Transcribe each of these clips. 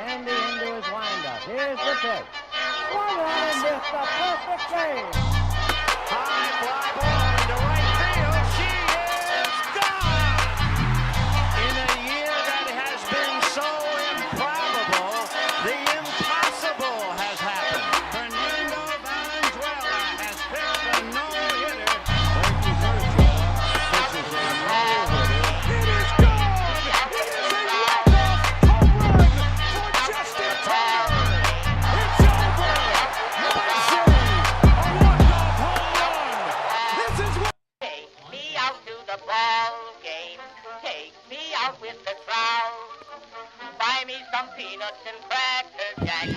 Sandy into his windup. Here's the pitch. Swung on and missed a perfect game. High fly ball into right field. She is gone. In a year that has been so improbable, the impossible has happened. Fernando Valenzuela has pitched a no-hitter. Thank you, Kershaw. This is a no-hitter. It is gone. It is a walk-off home run for Justin Turner. It's over. Big City, a walk-off home run. This is what. Take me out to the ball game. Take me out with the crowd. Buy me some peanuts and cracker jack.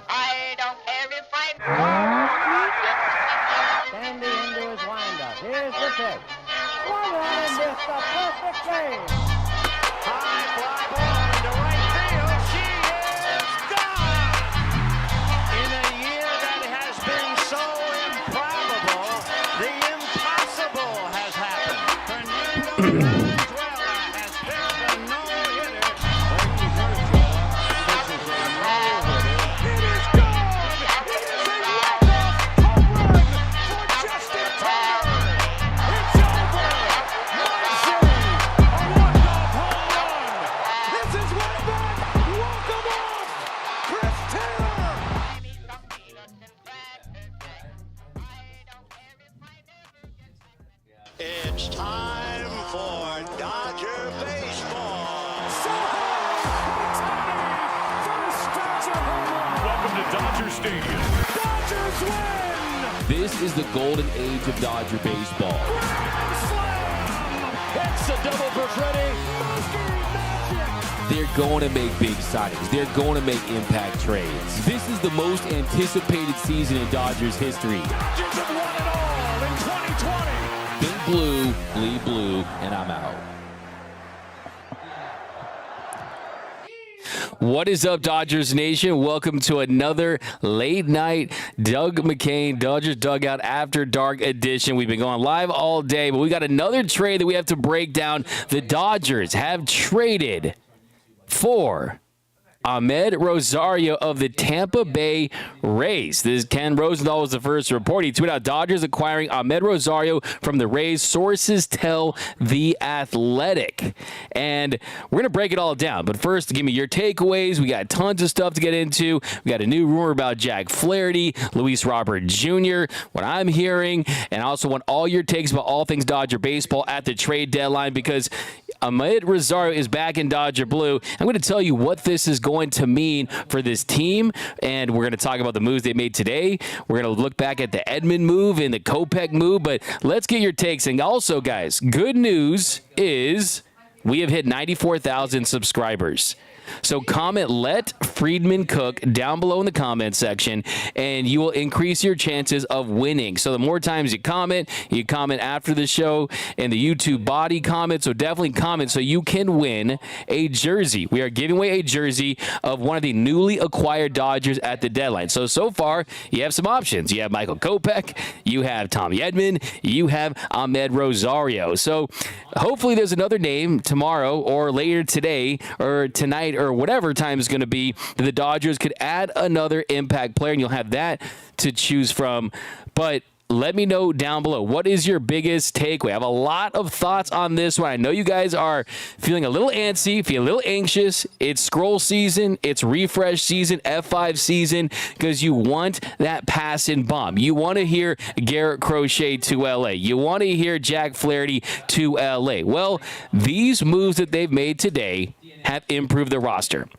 I don't care if I. Sandy into his windup. Here's the pitch. Swung on and missed a perfect game. High fly ball into right field. She is gone. In a year that has been so improbable, the impossible has happened. Fernando Valenzuela has pitched a no-hitter. Thank you, Kershaw. This is a no-hitter. It is gone. It is a walk-off home run for Justin Turner. It's over. Big City, a walk-off home run. This is way back. Walk 'em off. Chris Taylor. Buy me some peanuts and cracker jack. I don't care if I never get. It's time for Dodger baseball. Welcome to Dodger Stadium. Dodgers win. This is the golden age of Dodger baseball. Grand slam. It's a double for Freddie. They're going to make big signings. They're going to make impact trades. This is the most anticipated season in Dodgers history. Dodgers have won it all in 2020. Think blue, bleed blue, and I'm out. What is up, Dodgers Nation? Welcome to another late night Doug McKain Dodgers Dugout After Dark edition. We've been going live all day, but we got another trade that we have to break down. The Dodgers have traded for Ahmed Rosario of the Tampa Bay Rays. This is Ken Rosenthal was the first report. He tweeted out Dodgers acquiring Ahmed Rosario from the Rays. Sources tell The Athletic. And we're going to break it all down. But first, give me your takeaways. We got tons of stuff to get into. We got a new rumor about Jack Flaherty, Luis Robert Jr., what I'm hearing. And I also want all your takes about all things Dodger baseball at the trade deadline because Ahmed Rosario is back in Dodger blue. I'm going to tell you what this is going to mean for this team, and we're going to talk about the moves they made today. We're going to look back at the Edmund move and the Kopech move, but let's get your takes. And also, guys, good news is we have hit 94,000 subscribers. So comment "Let Friedman Cook" down below in the comment section, and you will increase your chances of winning. So the more times you comment after the show in the YouTube body comment. So definitely comment so you can win a jersey. We are giving away a jersey of one of the newly acquired Dodgers at the deadline. So far, you have some options. You have Michael Kopech, you have Tommy Edman, you have Ahmed Rosario. So hopefully there's another name tomorrow or later today or tonight or whatever time is going to be that the Dodgers could add another impact player, and you'll have that to choose from. But let me know down below, what is your biggest takeaway? I have a lot of thoughts on this one. I know you guys are feeling a little antsy, feeling a little anxious. It's scroll season, it's refresh season, F5 season, because you want that pass and bomb. You want to hear Garrett Crochet to LA. You want to hear Jack Flaherty to LA. Well, these moves that they've made today have improved the roster.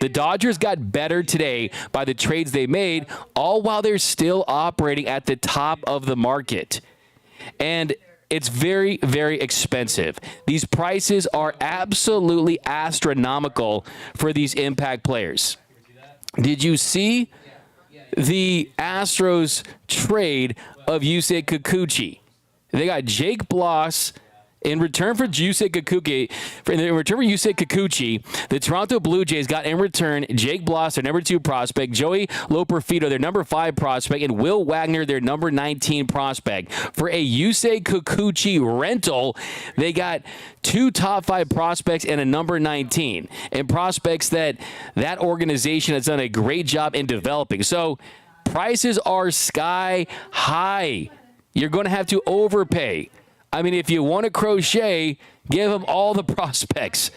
The Dodgers got better today by the trades they made, all while they're still operating at the top of the market. And it's very, very expensive. These prices are absolutely astronomical for these impact players. Did you see the Astros trade of Yusei Kikuchi? They got Jake Bloss, In return for Yusei Kikuchi, the Toronto Blue Jays got in return Jake Bloss, their number 2 prospect, Joey Loperfido, their number 5 prospect, and Will Wagner, their number 19 prospect. For a Yusei Kikuchi rental, they got 2 top 5 prospects and a number 19, and prospects that organization has done a great job in developing. So prices are sky high. You're going to have to overpay. I mean, if you want to Crochet, give him all the prospects.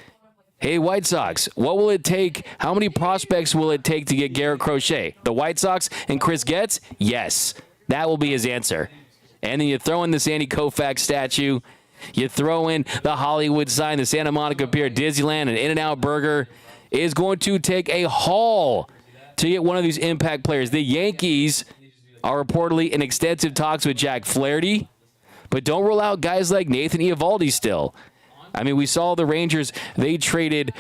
Hey, White Sox, what will it take? How many prospects will it take to get Garrett Crochet? The White Sox and Chris Getz? Yes, that will be his answer. And then you throw in the Sandy Koufax statue. You throw in the Hollywood sign, the Santa Monica Pier, Disneyland, and In-N-Out Burger. It is going to take a haul to get one of these impact players. The Yankees are reportedly in extensive talks with Jack Flaherty. But don't rule out guys like Nathan Eovaldi still. I mean, we saw the Rangers, they traded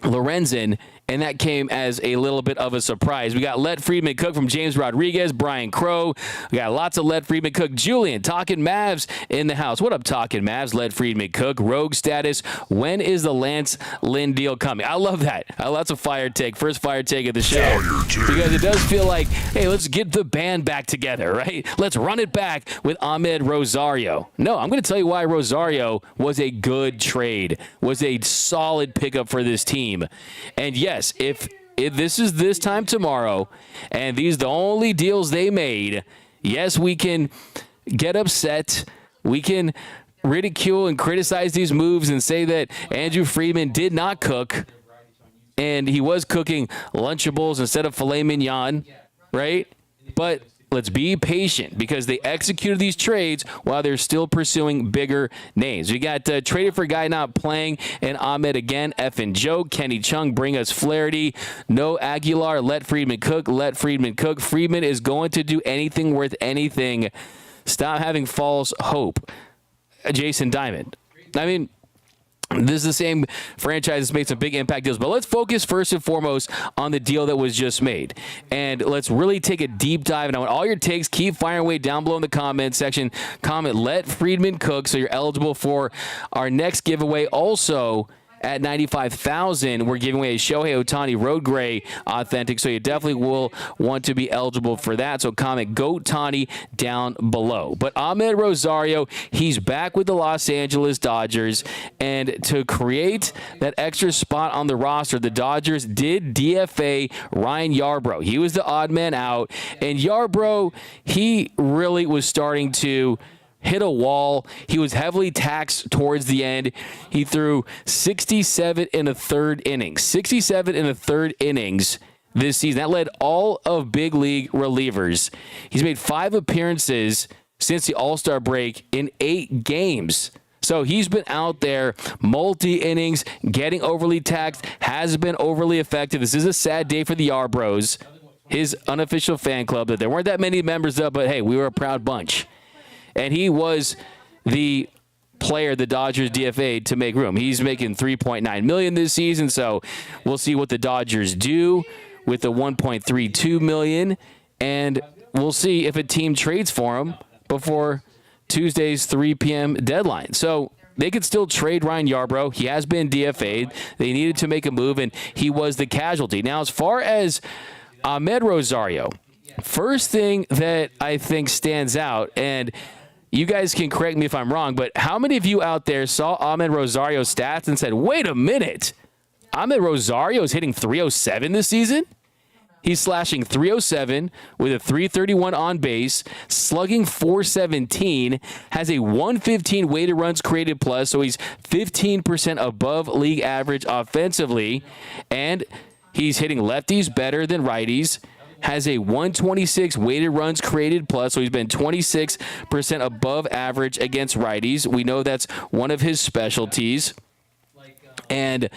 Lorenzen, and that came as a little bit of a surprise. We got Let Friedman Cook from James Rodriguez, Brian Crow. We got lots of Let Friedman Cook. Julian, Talking Mavs in the house. What up, Talking Mavs? Let Friedman Cook. Rogue status. When is the Lance Lynn deal coming? I love that. That's a fire take. First fire take of the show. Because it does feel like, hey, let's get the band back together, right? Let's run it back with Ahmed Rosario. No, I'm going to tell you why Rosario was a good trade, was a solid pickup for this team. And yes, if this is this time tomorrow and these are the only deals they made, yes, we can get upset. We can ridicule and criticize these moves and say that Andrew Friedman did not cook and he was cooking Lunchables instead of filet mignon, right? But let's be patient because they executed these trades while they're still pursuing bigger names. We got traded for a guy not playing, and Ahmed again, effing joke. Kenny Chung, bring us Flaherty. No Aguilar, let Friedman cook. Let Friedman cook. Friedman is going to do anything worth anything. Stop having false hope. Jason Diamond. I mean, this is the same franchise that's made some big impact deals. But let's focus first and foremost on the deal that was just made. And let's really take a deep dive. And I want all your takes. Keep firing away down below in the comment section. Comment, let Friedman cook, so you're eligible for our next giveaway. Also, at 95,000, we're giving away a Shohei Ohtani Road Gray Authentic, so you definitely will want to be eligible for that. So comment GOAT Tani down below. But Ahmed Rosario, he's back with the Los Angeles Dodgers, and to create that extra spot on the roster, the Dodgers did DFA Ryan Yarbrough. He was the odd man out, and Yarbrough, he really was starting to hit a wall. He was heavily taxed towards the end. He threw 67 in a third inning. 67 in a third innings this season. That led all of big league relievers. He's made 5 appearances since the All-Star break in 8 games. So he's been out there multi-innings, getting overly taxed, has been overly effective. This is a sad day for the Yarbroughs, his unofficial fan club, that there weren't that many members of, but hey, we were a proud bunch. And he was the player the Dodgers DFA'd to make room. He's making $3.9 million this season, so we'll see what the Dodgers do with the $1.32 million, and we'll see if a team trades for him before Tuesday's 3 p.m. deadline. So they could still trade Ryan Yarbrough. He has been DFA'd. They needed to make a move, and he was the casualty. Now, as far as Ahmed Rosario, first thing that I think stands out, and you guys can correct me if I'm wrong, but how many of you out there saw Ahmed Rosario's stats and said, wait a minute, Ahmed Rosario is hitting 307 this season? He's slashing 307 with a 331 on base, slugging 417, has a 115 weighted runs created plus, so he's 15% above league average offensively, and he's hitting lefties better than righties. Has a 126 weighted runs created plus, so he's been 26% above average against righties. We know that's one of his specialties. And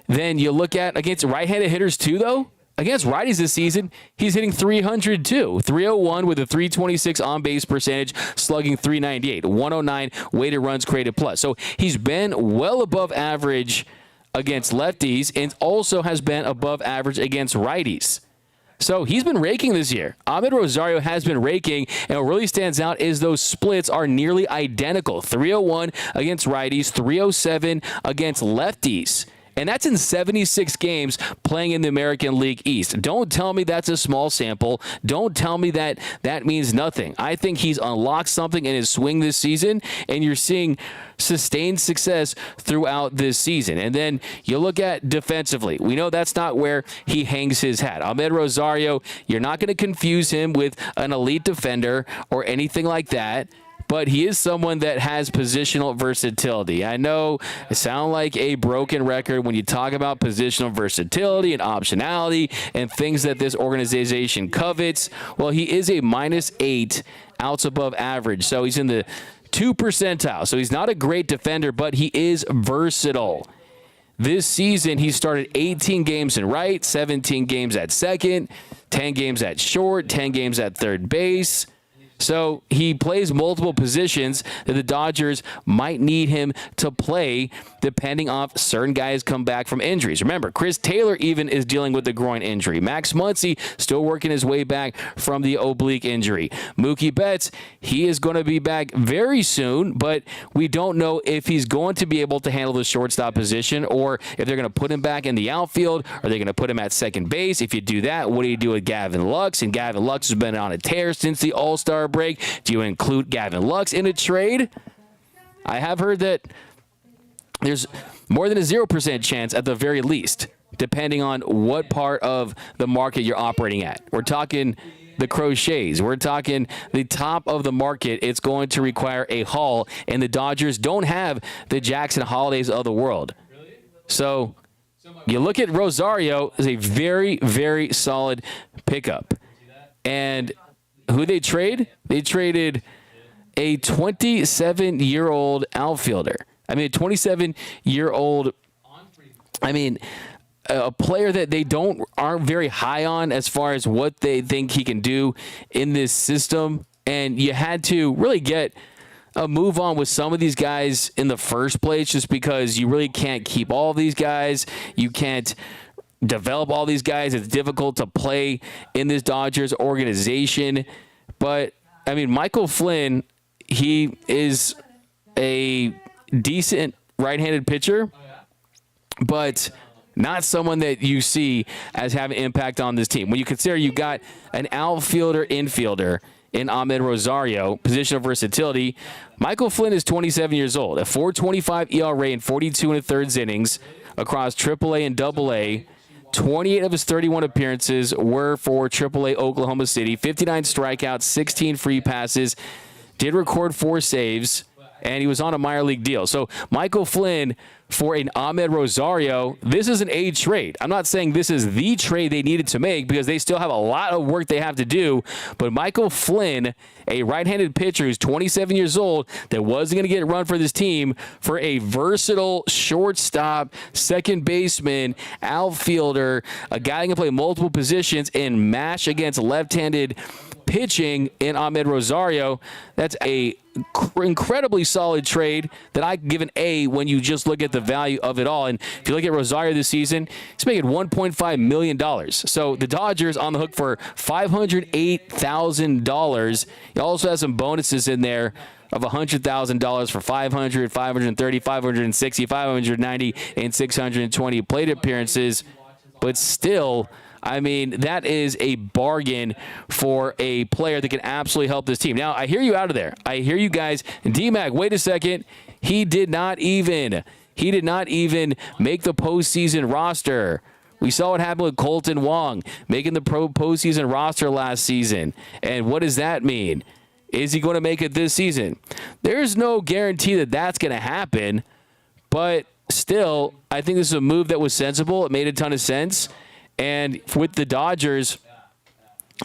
then you look at against right-handed hitters too, though. Against righties this season, he's hitting 300 too. 301 with a 326 on-base percentage, slugging 398. 109 weighted runs created plus. So he's been well above average against lefties and also has been above average against righties. So he's been raking this year. Ahmed Rosario has been raking, and what really stands out is those splits are nearly identical. 301 against righties, 307 against lefties. And that's in 76 games playing in the American League East. Don't tell me that's a small sample. Don't tell me that that means nothing. I think he's unlocked something in his swing this season, and you're seeing sustained success throughout this season. And then you look at defensively. We know that's not where he hangs his hat. Ahmed Rosario, you're not going to confuse him with an elite defender or anything like that. But he is someone that has positional versatility. I know it sounds like a broken record when you talk about positional versatility and optionality and things that this organization covets. Well, he is a -8 outs above average, so he's in the 2 percentile. So he's not a great defender, but he is versatile. This season, he started 18 games in right, 17 games at second, 10 games at short, 10 games at third base. So he plays multiple positions that the Dodgers might need him to play depending on certain guys come back from injuries. Remember, Chris Taylor even is dealing with a groin injury. Max Muncy still working his way back from the oblique injury. Mookie Betts, he is going to be back very soon, but we don't know if he's going to be able to handle the shortstop position or if they're going to put him back in the outfield or they're going to put him at second base. If you do that, what do you do with Gavin Lux? And Gavin Lux has been on a tear since the All-Star break. Do you include Gavin Lux in a trade? I have heard that there's more than a 0% chance at the very least, depending on what part of the market you're operating at. We're talking the Crochets. We're talking the top of the market. It's going to require a haul, and the Dodgers don't have the Jackson Holidays of the world. So you look at Rosario as a very, very solid pickup. And who they trade? They traded a 27-year-old outfielder. I mean, a 27-year-old, a player that they aren't very high on as far as what they think he can do in this system. And you had to really get a move on with some of these guys in the first place just because you really can't keep all of these guys. You can't develop all these guys. It's difficult to play in this Dodgers organization. But, I mean, Michael Flynn, he is a decent right-handed pitcher, but not someone that you see as having impact on this team. When you consider you got an outfielder, infielder in Ahmed Rosario, positional versatility, Michael Flynn is 27 years old, a 4.25 ERA in 42 1/3 innings across AAA and AA. 28 of his 31 appearances were for AAA Oklahoma City, 59 strikeouts, 16 free passes, did record 4 saves, and he was on a minor league deal. So Michael Flynn for an Ahmed Rosario, this is an A trade. I'm not saying this is the trade they needed to make because they still have a lot of work they have to do, but Michael Flynn, a right-handed pitcher who's 27 years old that wasn't going to get run for this team, for a versatile shortstop, second baseman, outfielder, a guy that can play multiple positions and mash against left-handed pitching in Ahmed Rosario, that's a incredibly solid trade that I give an A when you just look at the value of it all. And if you look at Rosario this season, he's making $1.5 million. So the Dodgers on the hook for $508,000. He also has some bonuses in there of $100,000 for 500, 530, 560, 590, and 620 plate appearances. But still, I mean, that is a bargain for a player that can absolutely help this team. Now, I hear you out of there. I hear you guys. D-Mac, wait a second. He did not even make the postseason roster. We saw what happened with Colton Wong making the postseason roster last season. And what does that mean? Is he going to make it this season? There's no guarantee that that's going to happen. But still, I think this is a move that was sensible. It made a ton of sense. And with the Dodgers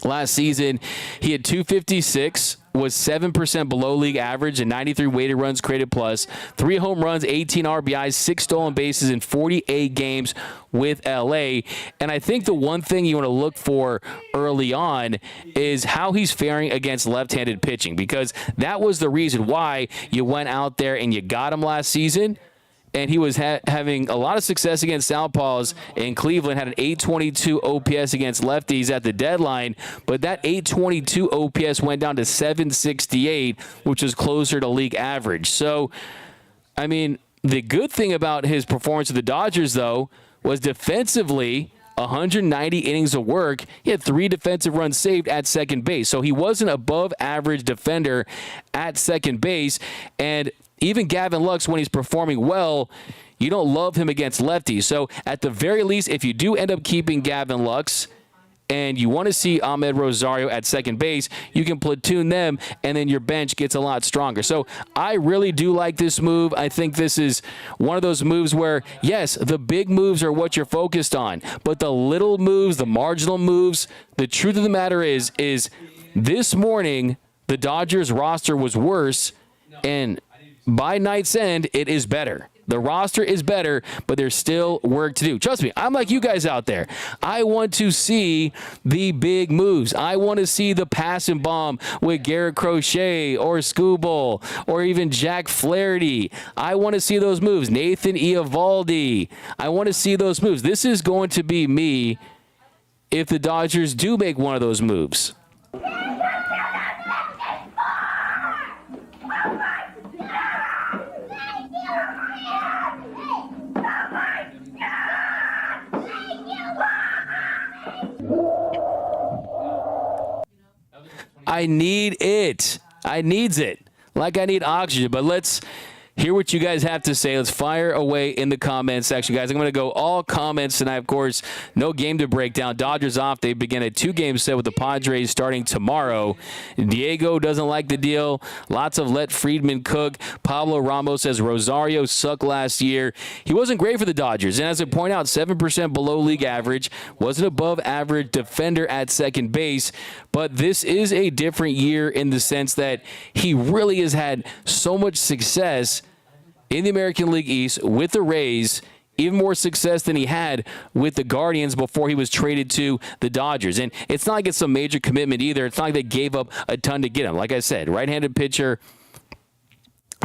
last season, he had 256, was 7% below league average, and 93 weighted runs created plus, 3 home runs, 18 RBIs, 6 stolen bases in 48 games with LA. And I think the one thing you want to look for early on is how he's faring against left-handed pitching, because that was the reason why you went out there and you got him last season. and he was having a lot of success against southpaws in Cleveland, had an 822 OPS against lefties at the deadline, but that 822 OPS went down to 768, which is closer to league average. So, I mean, the good thing about his performance with the Dodgers, though, was defensively, 190 innings of work. He had 3 defensive runs saved at second base. So he was an above average defender at second base. And even Gavin Lux, when he's performing well, you don't love him against lefties. So at the very least, if you do end up keeping Gavin Lux and you want to see Ahmed Rosario at second base, you can platoon them, and then your bench gets a lot stronger. So I really do like this move. I think this is one of those moves where, yes, the big moves are what you're focused on, but the little moves, the marginal moves, the truth of the matter is this morning, the Dodgers roster was worse, and by night's end, it is better. The roster is better, but there's still work to do. Trust me, I'm like you guys out there. I want to see the big moves. I want to see the pass and bomb with Garrett Crochet or Scooble or even Jack Flaherty. I want to see those moves. Nathan Eovaldi. I want to see those moves. This is going to be me if the Dodgers do make one of those moves. I need it. I needs it. Like I need oxygen. But let's hear what you guys have to say. Let's fire away in the comment section, guys. I'm going to go all comments tonight. Of course, no game to break down. Dodgers off. They begin a 2-game set with the Padres starting tomorrow. Diego doesn't like the deal. Lots of let Friedman cook. Pablo Ramos says Rosario sucked last year. He wasn't great for the Dodgers. And as I point out, 7% below league average. Wasn't above average defender at second base. But this is a different year in the sense that he really has had so much success in the American League East with the Rays, even more success than he had with the Guardians before he was traded to the Dodgers. And it's not like it's some major commitment either. It's not like they gave up a ton to get him. Like I said, right-handed pitcher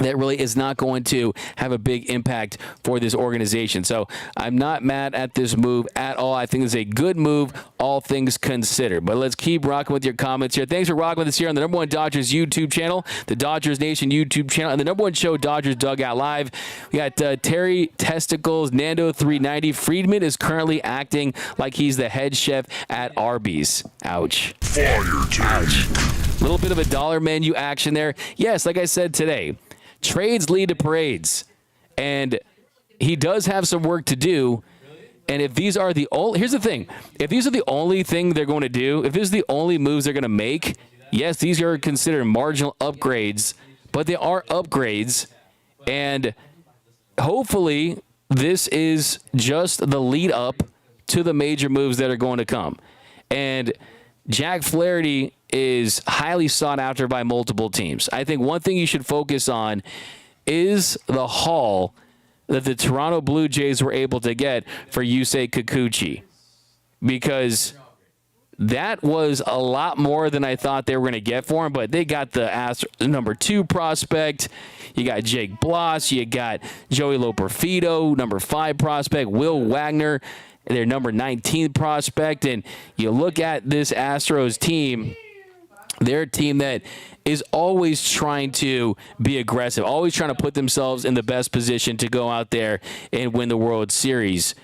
that really is not going to have a big impact for this organization. So I'm not mad at this move at all. I think it's a good move, all things considered. But let's keep rocking with your comments here. Thanks for rocking with us here on the #1 Dodgers YouTube channel, the Dodgers Nation YouTube channel, and the #1 show, Dodgers Dugout Live. We got Terry Testicles, Nando 390. Friedman is currently acting like he's the head chef at Arby's. Ouch. Ouch. A little bit of a dollar menu action there. Yes, like I said today, trades lead to parades, and he does have some work to do. And if these are the only, here's the thing, if these are the only thing they're going to do, if this is the only moves they're going to make, yes, these are considered marginal upgrades, but they are upgrades, and hopefully this is just the lead up to the major moves that are going to come. And Jack Flaherty is highly sought after by multiple teams. I think one thing you should focus on is the haul that the Toronto Blue Jays were able to get for Yusei Kikuchi, because that was a lot more than I thought they were going to get for him. But they got the #2 prospect. You got Jake Bloss. You got Joey Loperfido, #5 prospect. Will Wagner, their #19 prospect. And you look at this Astros team, they're a team that is always trying to be aggressive, always trying to put themselves in the best position to go out there and win the World Series.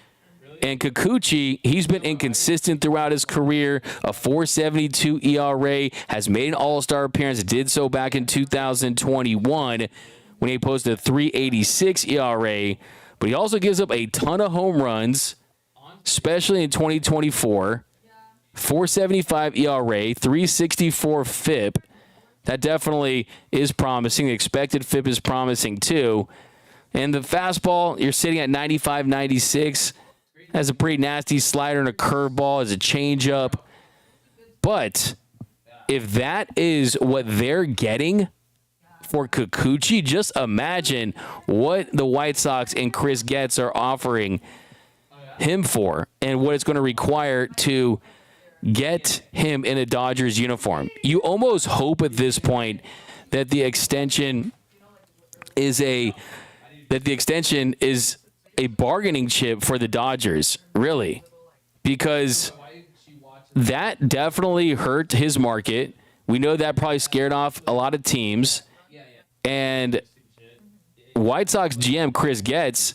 And Kikuchi, he's been inconsistent throughout his career. A 4.72 ERA, has made an All-Star appearance, did so back in 2021 when he posted a 3.86 ERA. But he also gives up a ton of home runs, especially in 2024. 4.75 ERA, 3.64 FIP. That definitely is promising. The expected FIP is promising too. And the fastball, you're sitting at 95, 96. Has a pretty nasty slider and a curveball as a changeup. But if that is what they're getting for Kikuchi, just imagine what the White Sox and Chris Getz are offering him for and what it's going to require to get him in a Dodgers uniform. You almost hope at this point that the extension is that that the extension is a bargaining chip for the Dodgers, really, because that definitely hurt his market. We know that probably scared off a lot of teams. And White Sox GM Chris Getz,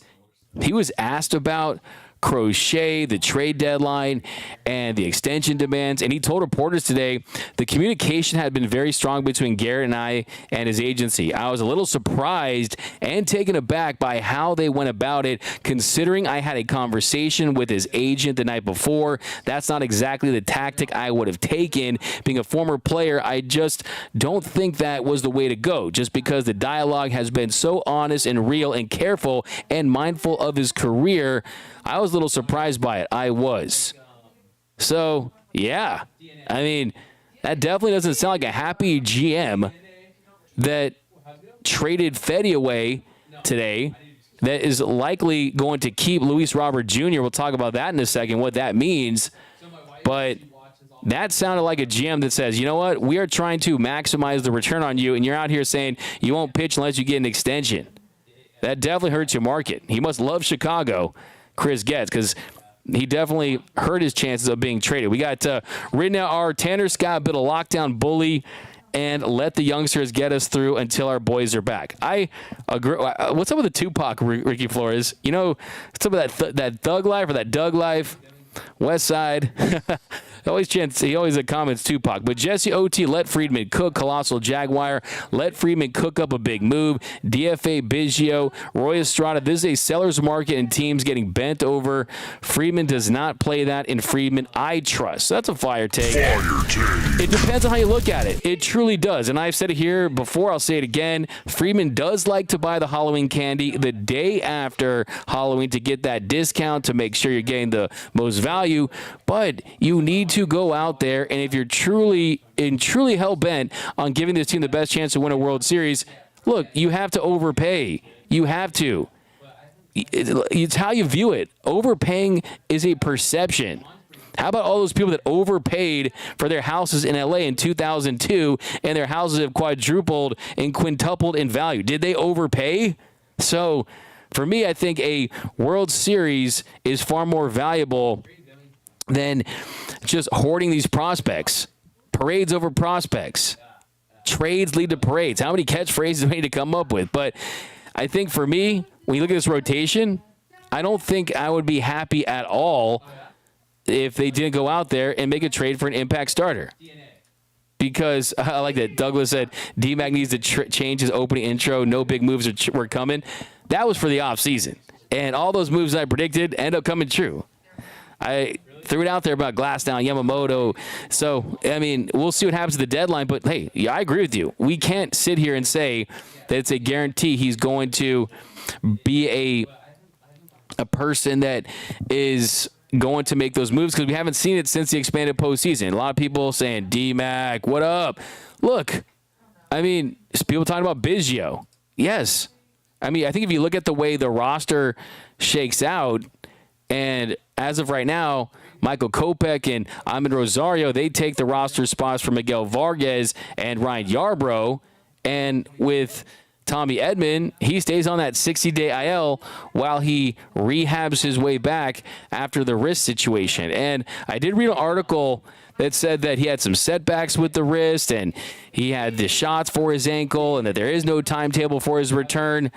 he was asked about Crochet, the trade deadline, and the extension demands. And he told reporters today the communication had been very strong between Garrett and I and his agency. I was a little surprised and taken aback by how they went about it, considering I had a conversation with his agent the night before. That's not exactly the tactic I would have taken. Being a former player, I just don't think that was the way to go, just because the dialogue has been so honest and real and careful and mindful of his career. I was a little surprised by it. I was. So, yeah. I mean, that definitely doesn't sound like a happy GM that traded Fetty away today, that is likely going to keep Luis Robert Jr. We'll talk about that in a second, what that means. But that sounded like a GM that says, you know what, we are trying to maximize the return on you, and you're out here saying you won't pitch unless you get an extension. That definitely hurts your market. He must love Chicago, Chris Getz, because he definitely hurt his chances of being traded. We got written out our Tanner Scott bit of lockdown bully and let the youngsters get us through until our boys are back. I agree. What's up with the Tupac, Ricky Flores? You know, some of that Thug Life or that Doug Life, West Side. He always comments Tupac. But Jesse O.T. let Friedman cook. Colossal Jaguar let Friedman cook up a big move. DFA Biggio, Roy Estrada. This is a seller's market and teams getting bent over. Friedman does not play that in Friedman. I trust. That's a fire take. It depends on how you look at it. It truly does. And I've said it here before. I'll say it again. Friedman does like to buy the Halloween candy the day after Halloween to get that discount to make sure you're getting the most value. But you need to go out there, and if you're truly hell-bent on giving this team the best chance to win a World Series, look, you have to overpay. You have to. It's how you view it. Overpaying is a perception. How about all those people that overpaid for their houses in L.A. in 2002, and their houses have quadrupled and quintupled in value? Did they overpay? So, for me, I think a World Series is far more valuable than just hoarding these prospects. Parades over prospects. Trades lead to parades. How many catchphrases do we need to come up with? But I think for me, when you look at this rotation, I don't think I would be happy at all if they didn't go out there and make a trade for an impact starter. Because I like that Douglas said D-Mac needs to change his opening intro. No big moves were coming. That was for the offseason. And all those moves I predicted end up coming true. I threw it out there about Glassdown, Yamamoto. So, I mean, we'll see what happens at the deadline. But, hey, yeah, I agree with you. We can't sit here and say that it's a guarantee he's going to be a person that is going to make those moves, because we haven't seen it since the expanded postseason. A lot of people saying, D-Mac, what up? Look, I mean, people talking about Biggio. Yes. I mean, I think if you look at the way the roster shakes out, and as of right now, Michael Kopech and Ahmed Rosario, they take the roster spots for Miguel Vargas and Ryan Yarbrough. And with Tommy Edman, he stays on that 60-day IL while he rehabs his way back after the wrist situation. And I did read an article that said that he had some setbacks with the wrist, and he had the shots for his ankle, and that there is no timetable for his return.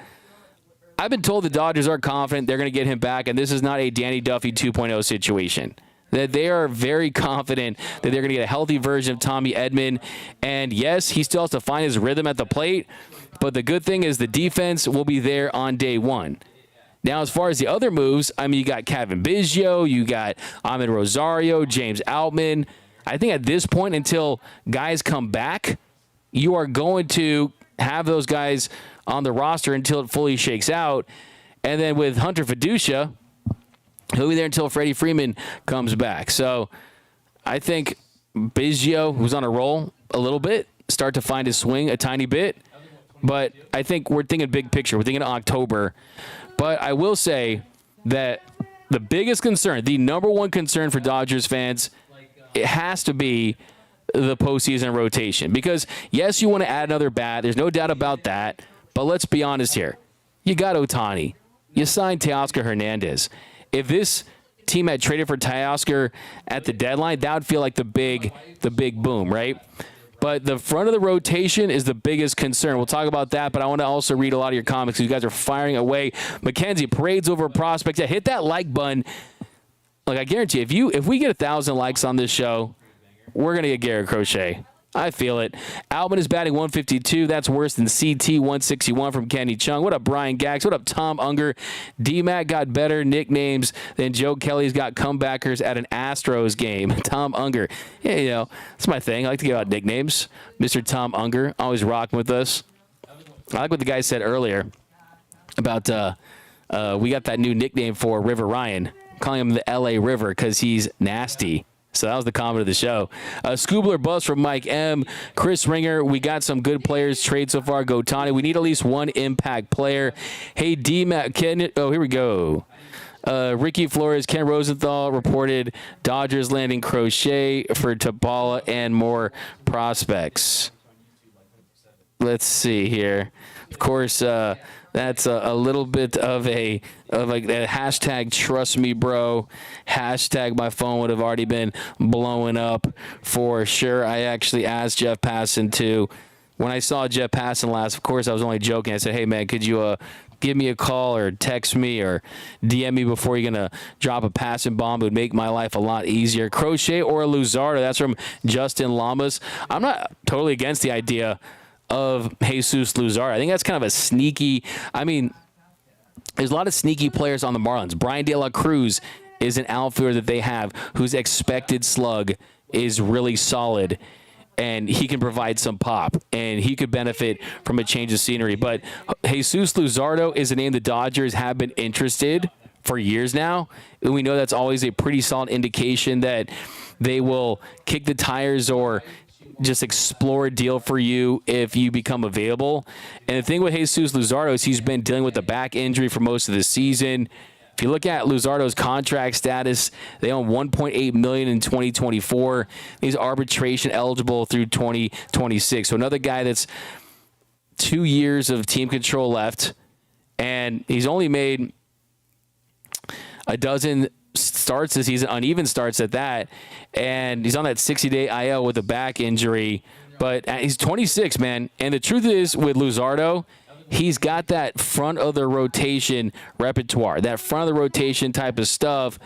I've been told the Dodgers are confident they're going to get him back, and this is not a Danny Duffy 2.0 situation. That they are very confident that they're going to get a healthy version of Tommy Edman. And yes, he still has to find his rhythm at the plate, but the good thing is the defense will be there on day one. Now, as far as the other moves, I mean, you got Kevin Biggio, you got Ahmed Rosario, James Outman. I think at this point, until guys come back, you are going to have those guys on the roster until it fully shakes out. And then with Hunter Fiducia, he'll be there until Freddie Freeman comes back. So I think Biggio, who's on a roll a little bit, start to find his swing a tiny bit. But I think we're thinking big picture. We're thinking October. But I will say that the biggest concern, the number one concern for Dodgers fans, it has to be the postseason rotation. Because, yes, you want to add another bat. There's no doubt about that. But let's be honest here. You got Ohtani. You signed Teoscar Hernandez. If this team had traded for Teoscar at the deadline, that would feel like the big boom, right? But the front of the rotation is the biggest concern. We'll talk about that, but I want to also read a lot of your comments. You guys are firing away. Mackenzie, parades over prospects. Yeah, hit that like button. Like, I guarantee if we get 1,000 likes on this show, we're going to get Garrett Crochet. I feel it. Alvin is batting 152. That's worse than CT 161 from Kenny Chung. What up, Brian Gax? What up, Tom Unger? D-Mac got better nicknames than Joe Kelly's got comebackers at an Astros game. Tom Unger. Yeah, you know, that's my thing. I like to give out nicknames. Mr. Tom Unger, always rocking with us. I like what the guy said earlier about we got that new nickname for River Ryan. Calling him the L.A. River because he's nasty. So that was the comment of the show. Scoobler Bus from Mike M. Chris Ringer, we got some good players trade so far. Ohtani. We need at least one impact player. Hey, D-Mac. Oh, here we go. Ricky Flores, Ken Rosenthal reported Dodgers landing Crochet for Tabala and more prospects. Let's see here. Of course, that's a little bit of a hashtag trust me, bro. Hashtag my phone would have already been blowing up for sure. I actually asked Jeff Passan to, when I saw Jeff Passan last, of course, I was only joking. I said, hey, man, could you give me a call or text me or DM me before you're going to drop a passing bomb? It would make my life a lot easier. Crochet or Luzardo, that's from Justin Lamas. I'm not totally against the idea of Jesus Luzardo. I think that's kind of a sneaky, I mean, there's a lot of sneaky players on the Marlins. Brian De La Cruz is an outfielder that they have whose expected slug is really solid, and he can provide some pop, and he could benefit from a change of scenery. But Jesus Luzardo is a name the Dodgers have been interested for years now, and we know that's always a pretty solid indication that they will kick the tires or just explore a deal for you if you become available. And the thing with Jesus Luzardo is he's been dealing with a back injury for most of the season. If you look at Luzardo's contract status, they own $1.8 million in 2024. He's arbitration eligible through 2026. So another guy that's 2 years of team control left, and he's only made a dozen starts this season, uneven starts at that, and he's on that 60-day IL with a back injury, but he's 26, man. And the truth is, with Luzardo, he's got that front of the rotation repertoire, that front of the rotation type of stuff,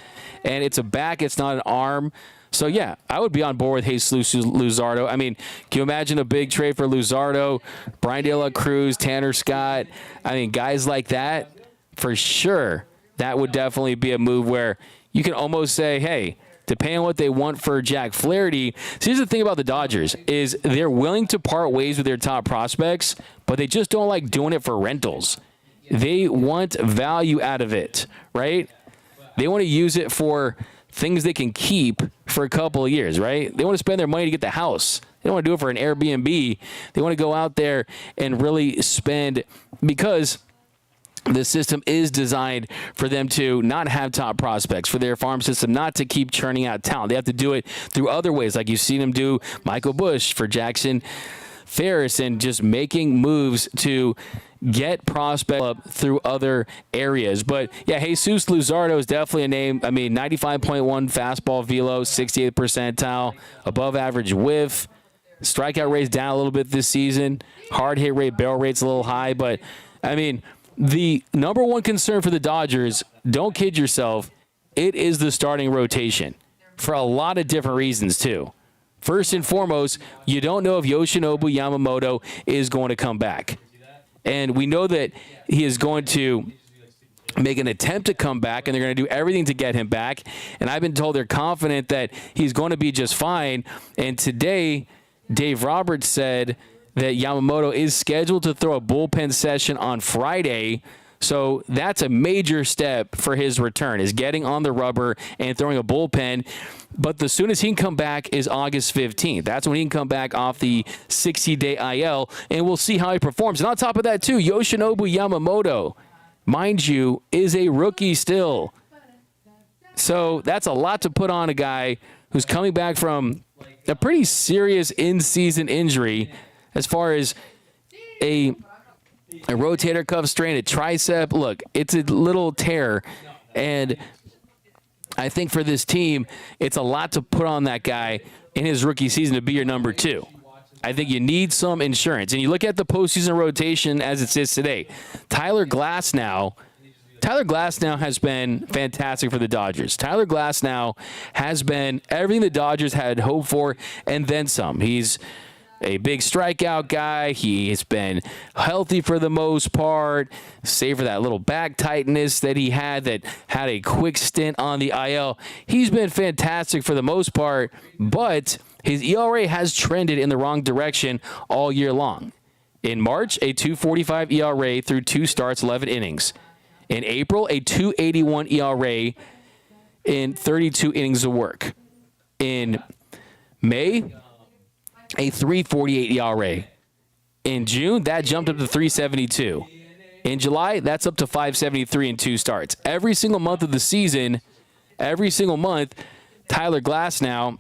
and it's a back, it's not an arm. So, yeah, I would be on board with Jesus Luzardo. I mean, can you imagine a big trade for Luzardo, Brian De La Cruz, Tanner Scott? I mean, guys like that, for sure, that would definitely be a move where you can almost say, hey, depending on what they want for Jack Flaherty. So here's the thing about the Dodgers is they're willing to part ways with their top prospects, but they just don't like doing it for rentals. They want value out of it, right? They want to use it for things they can keep for a couple of years, right? They want to spend their money to get the house. They don't want to do it for an Airbnb. They want to go out there and really spend, because the system is designed for them to not have top prospects, for their farm system not to keep churning out talent. They have to do it through other ways, like you've seen them do Michael Busch for Jackson Ferris, and just making moves to get prospects up through other areas. But, yeah, Jesus Luzardo is definitely a name. I mean, 95.1 fastball velo, 68th percentile, above average whiff. Strikeout rate's down a little bit this season. Hard hit rate, barrel rate's a little high. But, I mean, the number one concern for the Dodgers, don't kid yourself, it is the starting rotation for a lot of different reasons, too. First and foremost, you don't know if Yoshinobu Yamamoto is going to come back. And we know that he is going to make an attempt to come back, and they're going to do everything to get him back. And I've been told they're confident that he's going to be just fine. And today, Dave Roberts said that Yamamoto is scheduled to throw a bullpen session on Friday. So that's a major step for his return, is getting on the rubber and throwing a bullpen. But the soonest he can come back is August 15th. That's when he can come back off the 60-day IL, and we'll see how he performs. And on top of that, too, Yoshinobu Yamamoto, mind you, is a rookie still. So that's a lot to put on a guy who's coming back from a pretty serious in-season injury, as far as a a rotator cuff strain, a tricep. Look, it's a little tear, and I think for this team, it's a lot to put on that guy in his rookie season to be your number 2. I think you need some insurance. And you look at the postseason rotation as it sits today. Tyler Glasnow has been fantastic for the Dodgers. Tyler Glasnow has been everything the Dodgers had hoped for and then some. He's a big strikeout guy. He has been healthy for the most part, save for that little back tightness that he had a quick stint on the IL. He's been fantastic for the most part, but his ERA has trended in the wrong direction all year long. In March, a 2.45 ERA through 2 starts, 11 innings. In April, a 2.81 ERA in 32 innings of work. In May, a 3.48 ERA. In June, that jumped up to 3.72. In July, that's up to 5.73 in 2 starts. Every single month of the season, every single month, Tyler Glasnow,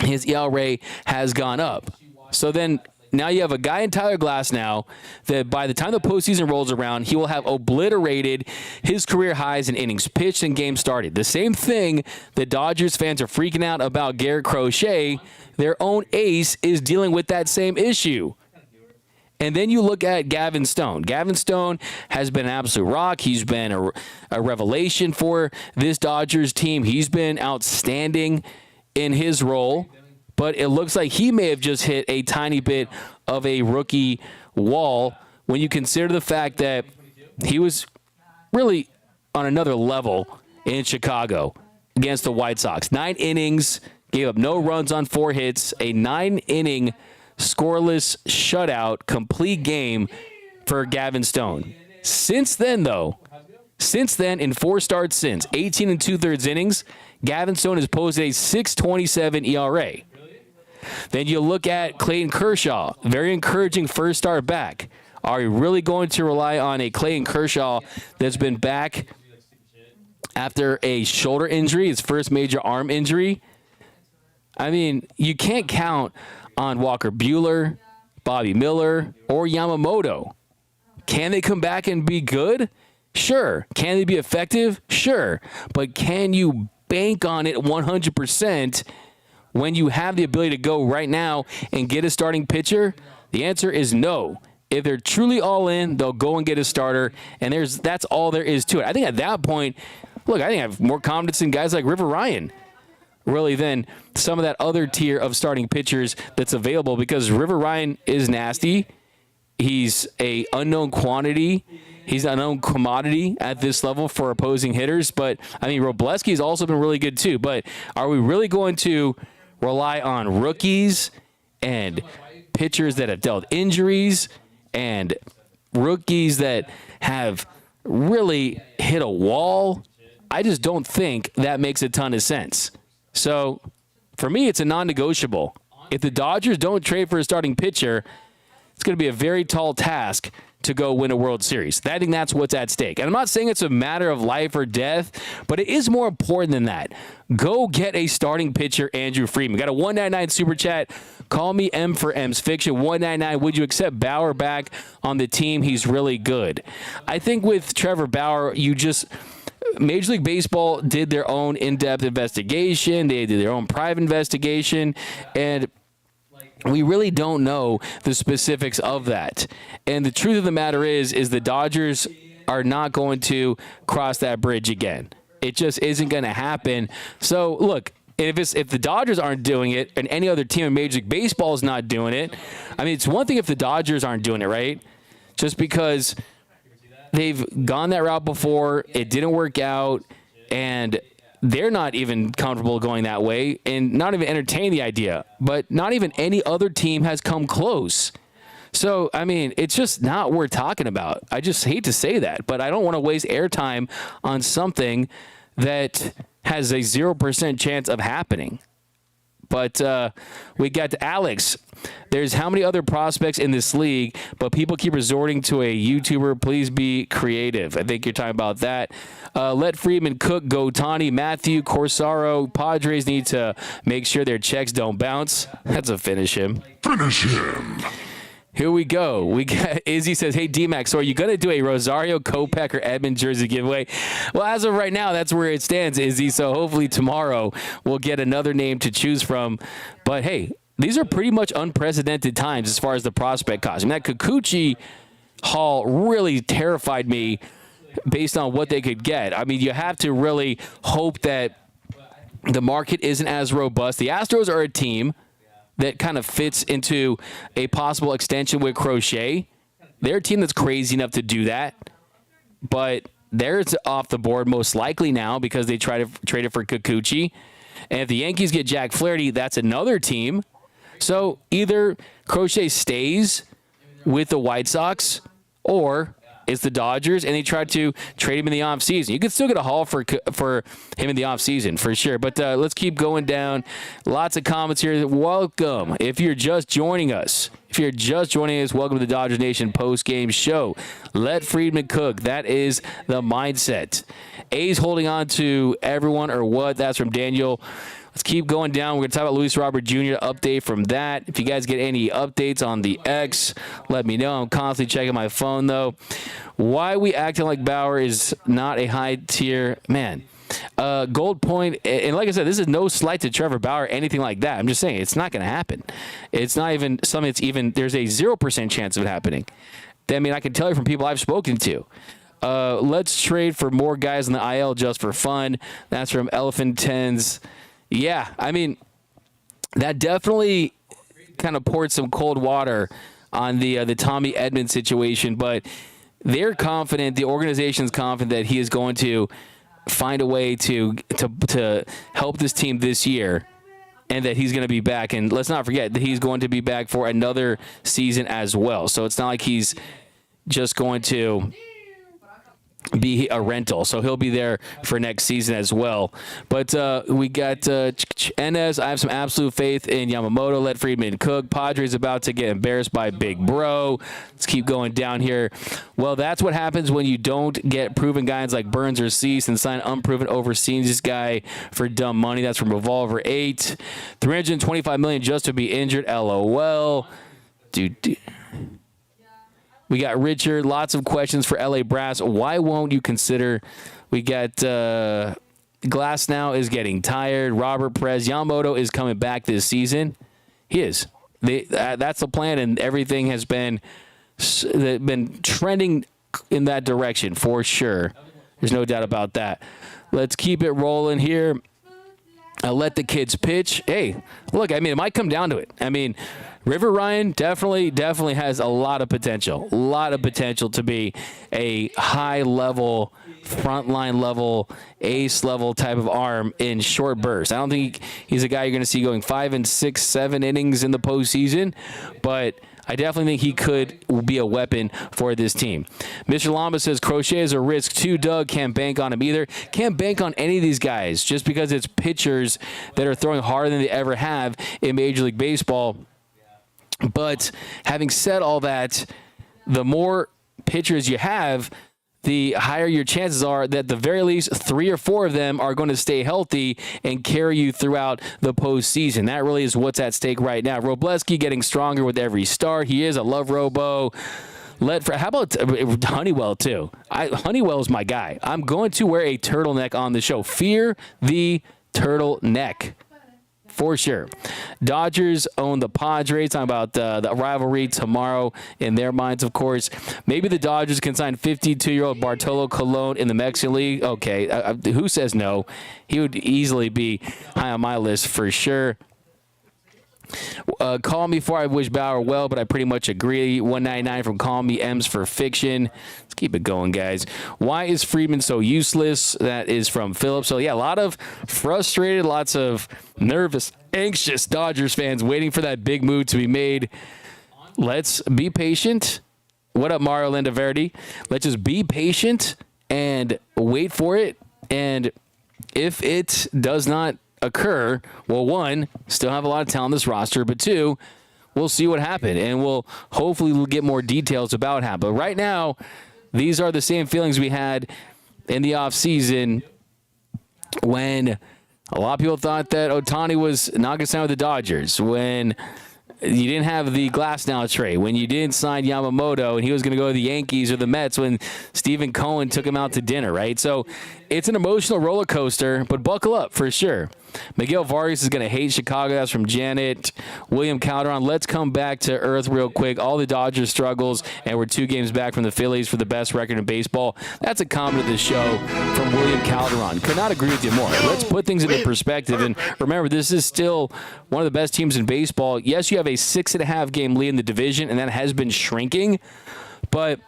his ERA has gone up. So then now you have a guy in Tyler Glasnow that by the time the postseason rolls around, he will have obliterated his career highs in innings pitched and games started. The same thing that Dodgers fans are freaking out about Garrett Crochet, their own ace is dealing with that same issue. And then you look at Gavin Stone. Gavin Stone has been an absolute rock. He's been a revelation for this Dodgers team. He's been outstanding in his role, but it looks like he may have just hit a tiny bit of a rookie wall when you consider the fact that he was really on another level in Chicago against the White Sox. 9 innings, gave up no runs on 4 hits, a 9-inning scoreless shutout, complete game for Gavin Stone. Since then, in 4 starts since, 18 2/3 innings, Gavin Stone has posted a 6.27 ERA. Then you look at Clayton Kershaw, very encouraging first start back. Are you really going to rely on a Clayton Kershaw that's been back after a shoulder injury, his first major arm injury? I mean, you can't count on Walker Buehler, Bobby Miller, or Yamamoto. Can they come back and be good? Sure. Can they be effective? Sure. But can you bank on it 100% when you have the ability to go right now and get a starting pitcher? The answer is no. If they're truly all in, they'll go and get a starter, and that's all there is to it. I think at that point, look, I think I have more confidence in guys like River Ryan, really, than some of that other tier of starting pitchers that's available, because River Ryan is nasty. He's a unknown quantity. He's an unknown commodity at this level for opposing hitters. But, I mean, Robleski has also been really good too. But are we really going to rely on rookies and pitchers that have dealt injuries and rookies that have really hit a wall? I just don't think that makes a ton of sense. So, for me, it's a non-negotiable. If the Dodgers don't trade for a starting pitcher, it's going to be a very tall task to go win a World Series. I think that's what's at stake. And I'm not saying it's a matter of life or death, but it is more important than that. Go get a starting pitcher, Andrew Friedman. Got a 199 super chat. Call me M for M's Fiction. 199, would you accept Bauer back on the team? He's really good. I think with Trevor Bauer, Major League Baseball did their own in-depth investigation. They did their own private investigation, and we really don't know the specifics of that. And the truth of the matter is the Dodgers are not going to cross that bridge again. It just isn't going to happen. So, look, if the Dodgers aren't doing it and any other team in Major League Baseball is not doing it, I mean, it's one thing if the Dodgers aren't doing it, right? Just because they've gone that route before, it didn't work out, and they're not even comfortable going that way and not even entertain the idea. But not even any other team has come close. So, I mean, it's just not worth talking about. I just hate to say that, but I don't want to waste airtime on something that has a 0% chance of happening. But we got Alex. There's how many other prospects in this league, but people keep resorting to a YouTuber. Please be creative. I think you're talking about that. Let Friedman cook, Gotani, Matthew, Corsaro. Padres need to make sure their checks don't bounce. That's a finish him. Finish him. Here we go. We got Izzy says, "Hey D-Max, so are you gonna do a Rosario, Kopech, or Edmund jersey giveaway?" Well, as of right now, that's where it stands, Izzy. So hopefully tomorrow we'll get another name to choose from. But hey, these are pretty much unprecedented times as far as the prospect cost. I mean, that Kikuchi haul really terrified me based on what they could get. I mean, you have to really hope that the market isn't as robust. The Astros are a team that kind of fits into a possible extension with Crochet. They're a team that's crazy enough to do that, but they're off the board most likely now because they try to trade it for Kikuchi. And if the Yankees get Jack Flaherty, that's another team. So either Crochet stays with the White Sox or it's the Dodgers, and they tried to trade him in the offseason. You could still get a haul for him in the offseason, for sure. But let's keep going down. Lots of comments here. Welcome. If you're just joining us, welcome to the Dodgers Nation post-game show. Let Friedman cook. That is the mindset. A's holding on to everyone or what? That's from Daniel. Let's keep going down. We're going to talk about Luis Robert Jr. Update from that. If you guys get any updates on the X, let me know. I'm constantly checking my phone, though. Why we acting like Bauer is not a high tier. Man, Gold Point, and like I said, this is no slight to Trevor Bauer or anything like that. I'm just saying it's not going to happen. It's not even something that's even, there's a 0% chance of it happening. I mean, I can tell you from people I've spoken to. Let's trade for more guys in the IL just for fun. That's from Elephant Tens. Yeah, I mean, that definitely kind of poured some cold water on the Tommy Edman situation, but they're confident, the organization's confident that he is going to find a way to help this team this year and that he's going to be back. And let's not forget that he's going to be back for another season as well. So it's not like he's just going to be a rental, so he'll be there for next season as well. But we got NS. I have some absolute faith in Yamamoto. Let Friedman cook. Padres about to get embarrassed by Big Bro. Let's keep going down here. Well, that's what happens when you don't get proven guys like Burns or Cease and sign unproven overseas guy for dumb money. That's from Revolver 8. $325 million just to be injured. LOL. Dude. We got Richard. Lots of questions for LA Brass. Why won't you consider? We got Glass now is getting tired. Robert Perez. Yamamoto is coming back this season. He is. That's the plan, and everything has been trending in that direction for sure. There's no doubt about that. Let's keep it rolling here. I'll let the kids pitch. Hey, look, I mean, it might come down to it. I mean, River Ryan definitely has a lot of potential. A lot of potential to be a high-level, frontline level, ace-level type of arm in short bursts. I don't think he's a guy you're going to see going 5 and 6, 7 innings in the postseason, but I definitely think he could be a weapon for this team. Mr. Lamba says Crochet is a risk too, Doug. Can't bank on him either. Can't bank on any of these guys just because it's pitchers that are throwing harder than they ever have in Major League Baseball. But having said all that, the more pitchers you have, the higher your chances are that at the very least 3 or 4 of them are going to stay healthy and carry you throughout the postseason. That really is what's at stake right now. Robleski getting stronger with every start. He is. I love Robo. How about Honeywell, too? Honeywell's my guy. I'm going to wear a turtleneck on the show. Fear the turtleneck. For sure. Dodgers own the Padres. Talking about the rivalry tomorrow in their minds, of course. Maybe the Dodgers can sign 52-year-old Bartolo Colon in the Mexican League. Okay, who says no? He would easily be high on my list for sure. Call me before I wish Bauer well, but I pretty much agree. 199 from Call Me M's for Fiction. Let's keep it going, guys. Why is Friedman so useless? That is from Philip. So, yeah, a lot of frustrated, lots of nervous, anxious Dodgers fans waiting for that big move to be made. Let's be patient. What up, Mario Landaverdi? Let's just be patient and wait for it. And if it does not occur, well, 1, still have a lot of talent on this roster, but 2, we'll see what happened, and we'll hopefully get more details about how. But right now, these are the same feelings we had in the offseason when a lot of people thought that Ohtani was not going to sign with the Dodgers, when you didn't have the Glasnow trade, when you didn't sign Yamamoto and he was going to go to the Yankees or the Mets when Stephen Cohen took him out to dinner, right? So it's an emotional roller coaster, but buckle up for sure. Miguel Vargas is going to hate Chicago. That's from Janet. William Calderon, let's come back to earth real quick. All the Dodgers struggles, and we're 2 games back from the Phillies for the best record in baseball. That's a comment of the show from William Calderon. Could not agree with you more. Let's put things into perspective. And remember, this is still one of the best teams in baseball. Yes, you have a 6.5 game lead in the division, and that has been shrinking. But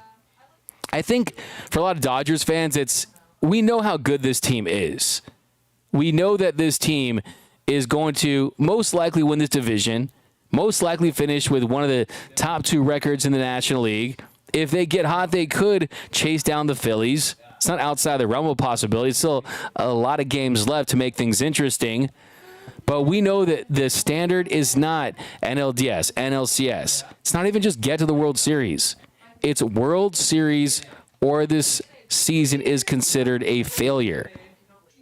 I think for a lot of Dodgers fans, we know how good this team is. We know that this team is going to most likely win this division, most likely finish with one of the top 2 records in the National League. If they get hot, they could chase down the Phillies. It's not outside the realm of possibility. It's still a lot of games left to make things interesting. But we know that the standard is not NLDS, NLCS. It's not even just get to the World Series. It's World Series or this season is considered a failure.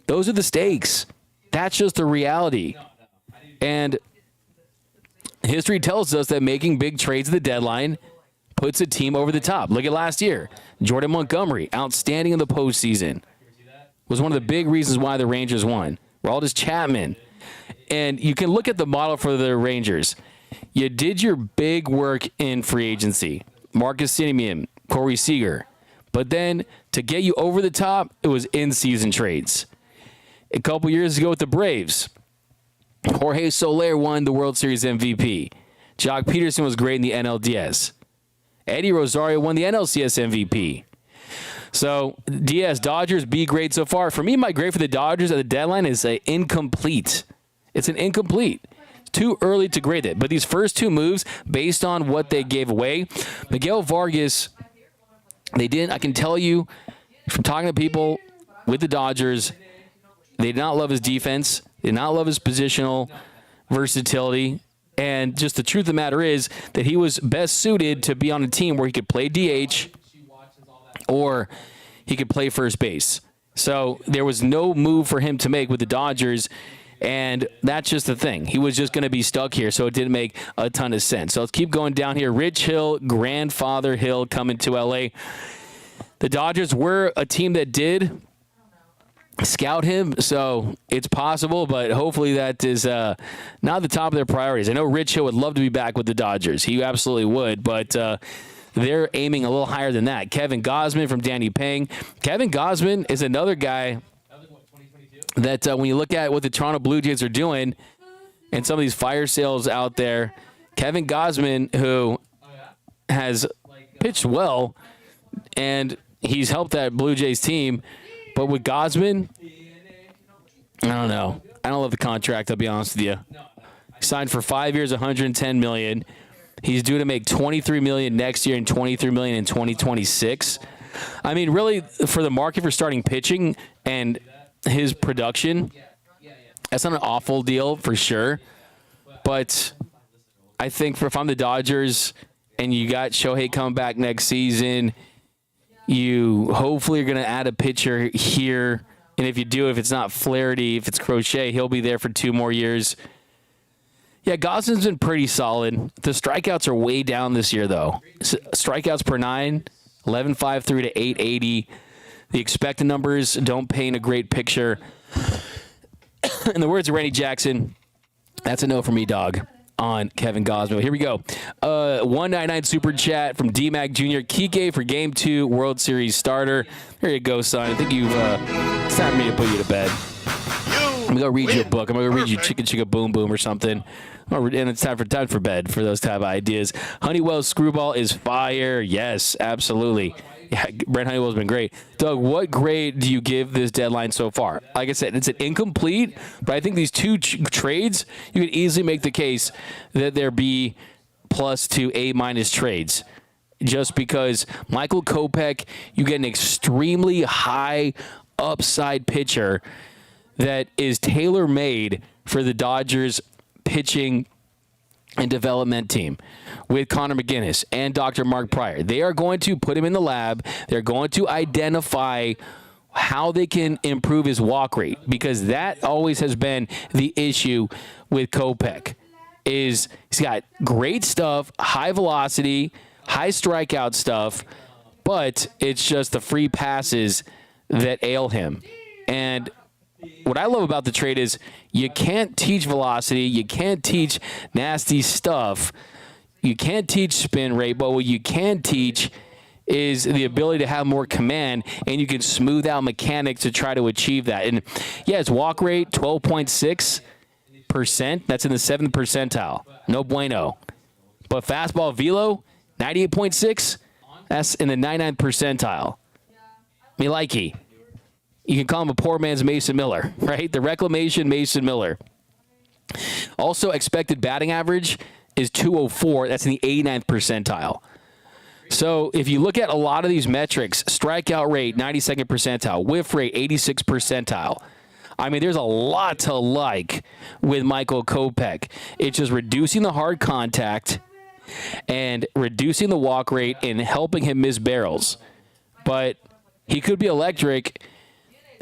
Those are the stakes. That's just the reality. And history tells us that making big trades at the deadline puts a team over the top. Look at last year. Jordan Montgomery, outstanding in the postseason, was one of the big reasons why the Rangers won. Aroldis Chapman. And you can look at the model for the Rangers. You did your big work in free agency. Marcus Semien, Corey Seager. But then to get you over the top, it was in-season trades. A couple years ago with the Braves, Jorge Soler won the World Series MVP. Jock Peterson was great in the NLDS. Eddie Rosario won the NLCS MVP. So, DS, Dodgers, B grade so far. For me, my grade for the Dodgers at the deadline is incomplete. It's an incomplete. It's too early to grade it. But these first 2 moves, based on what they gave away, Miguel Vargas, they didn't. I can tell you from talking to people with the Dodgers, they did not love his defense. They did not love his positional versatility. And just the truth of the matter is that he was best suited to be on a team where he could play DH or he could play first base. So there was no move for him to make with the Dodgers, and that's just the thing. He was just going to be stuck here, so it didn't make a ton of sense. So let's keep going down here. Rich Hill, grandfather Hill, coming to L.A. The Dodgers were a team that did scout him, so it's possible, but hopefully that is not the top of their priorities. I know Rich Hill would love to be back with the Dodgers. He absolutely would, but they're aiming a little higher than that. Kevin Gausman from Danny Pang. Kevin Gausman is another guy that when you look at what the Toronto Blue Jays are doing and some of these fire sales out there, Kevin Gausman, who has pitched well, and he's helped that Blue Jays team, but with Gausman, I don't know. I don't love the contract, I'll be honest with you. Signed for 5 years, $110 million. He's due to make $23 million next year and $23 million in 2026. I mean, really, for the market for starting pitching and his production, that's not an awful deal for sure. But I think if I'm the Dodgers and you got Shohei coming back next season, you hopefully are going to add a pitcher here. And if you do, if it's not Flaherty, if it's Crochet, he'll be there for 2 more years. Yeah, Gausman's been pretty solid. The strikeouts are way down this year, though. Strikeouts per 9, 11.53 to 880. The expected numbers don't paint a great picture. In the words of Randy Jackson, that's a no for me, dog, on Kevin Gausman. Here we go. 199 super chat from D-Mac Jr. Kike for Game 2 World Series starter. There you go, son. I think it's time for me to put you to bed. I'm going to go read you a book. I'm going to read you Chicka Chicka Boom Boom or something. And it's time for bed for those type of ideas. Honeywell's screwball is fire. Yes, absolutely. Yeah, Brent Honeywell's been great. Doug, what grade do you give this deadline so far? Like I said, it's an incomplete, but I think these 2 trades, you could easily make the case that there be plus to A- trades. Just because Michael Kopech, you get an extremely high upside pitcher that is tailor-made for the Dodgers pitching and development team with Connor McGinnis and Dr. Mark Pryor. They are going to put him in the lab. They're going to identify how they can improve his walk rate, because that always has been the issue with Kopech. is he's got great stuff, high velocity, high strikeout stuff, but it's just the free passes that ail him. And what I love about the trade is you can't teach velocity, you can't teach nasty stuff, you can't teach spin rate, but what you can teach is the ability to have more command, and you can smooth out mechanics to try to achieve that. And yeah, his walk rate, 12.6%. That's in the 7th percentile. No bueno. But fastball velo, 98.6. That's in the 99th percentile. Me likey. You can call him a poor man's Mason Miller, right? The reclamation Mason Miller. Also, expected batting average is 204. That's in the 89th percentile. So if you look at a lot of these metrics, strikeout rate, 92nd percentile, whiff rate, 86th percentile. I mean, there's a lot to like with Michael Kopech. It's just reducing the hard contact and reducing the walk rate and helping him miss barrels. But he could be electric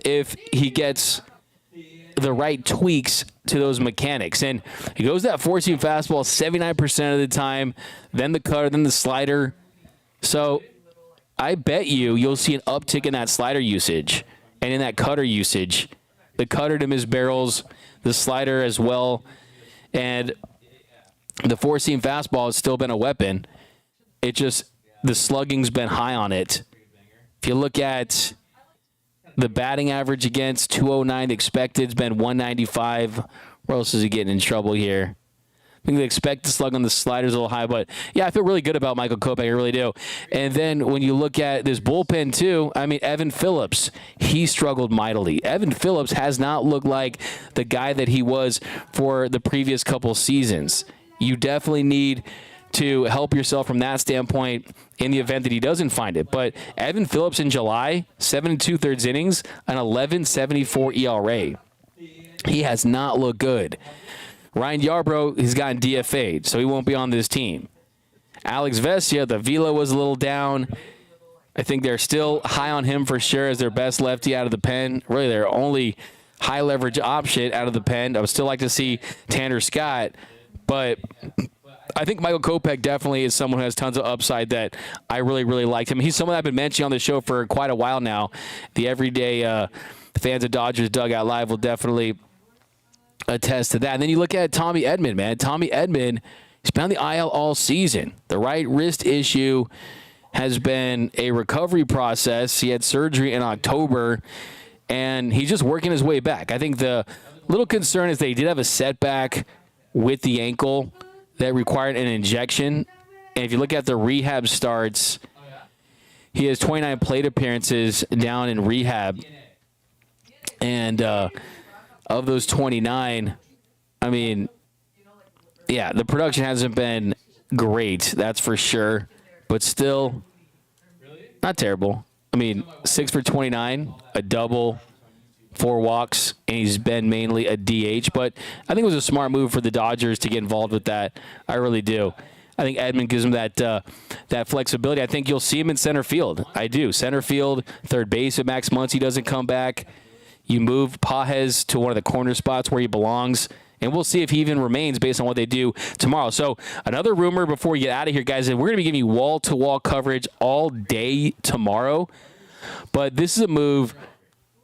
if he gets the right tweaks to those mechanics. And he goes that 4-seam fastball 79% of the time, then the cutter, then the slider. So I bet you'll see an uptick in that slider usage and in that cutter usage. The cutter to miss barrels, the slider as well. And the 4-seam fastball has still been a weapon. It just, the slugging's been high on it. If you look at the batting average against 209 expected, it's been 195. Where else is he getting in trouble here? I think they expect the slug on the sliders a little high, but yeah, I feel really good about Michael Kopech. I really do. And then when you look at this bullpen too, I mean, Evan Phillips, he struggled mightily. Evan Phillips has not looked like the guy that he was for the previous couple seasons. You definitely need to help yourself from that standpoint in the event that he doesn't find it. But Evan Phillips in July, 7 2/3 innings, an 11.74 ERA. He has not looked good. Ryan Yarbrough has gotten DFA'd, so he won't be on this team. Alex Vesia, the velo was a little down. I think they're still high on him for sure as their best lefty out of the pen. Really, their only high leverage option out of the pen. I would still like to see Tanner Scott, but I think Michael Kopech definitely is someone who has tons of upside that I really, really like him. He's someone I've been mentioning on the show for quite a while now. The everyday fans of Dodgers Dugout Live will definitely attest to that. And then you look at Tommy Edman, man. Tommy Edman, he's been on the IL all season. The right wrist issue has been a recovery process. He had surgery in October, and he's just working his way back. I think the little concern is they did have a setback with the ankle that required an injection. And if you look at the rehab starts, he has 29 plate appearances down in rehab. And of those 29, I mean, yeah, the production hasn't been great, that's for sure, but still not terrible. I mean, 6 for 29, a double, 4 walks, and he's been mainly a DH, but I think it was a smart move for the Dodgers to get involved with that. I really do. I think Edman gives him that flexibility. I think you'll see him in center field. I do. Center field, third base if Max Muncy doesn't come back. You move Pages to one of the corner spots where he belongs, and we'll see if he even remains based on what they do tomorrow. So another rumor before we get out of here, guys, and we're going to be giving you wall-to-wall coverage all day tomorrow, but this is a move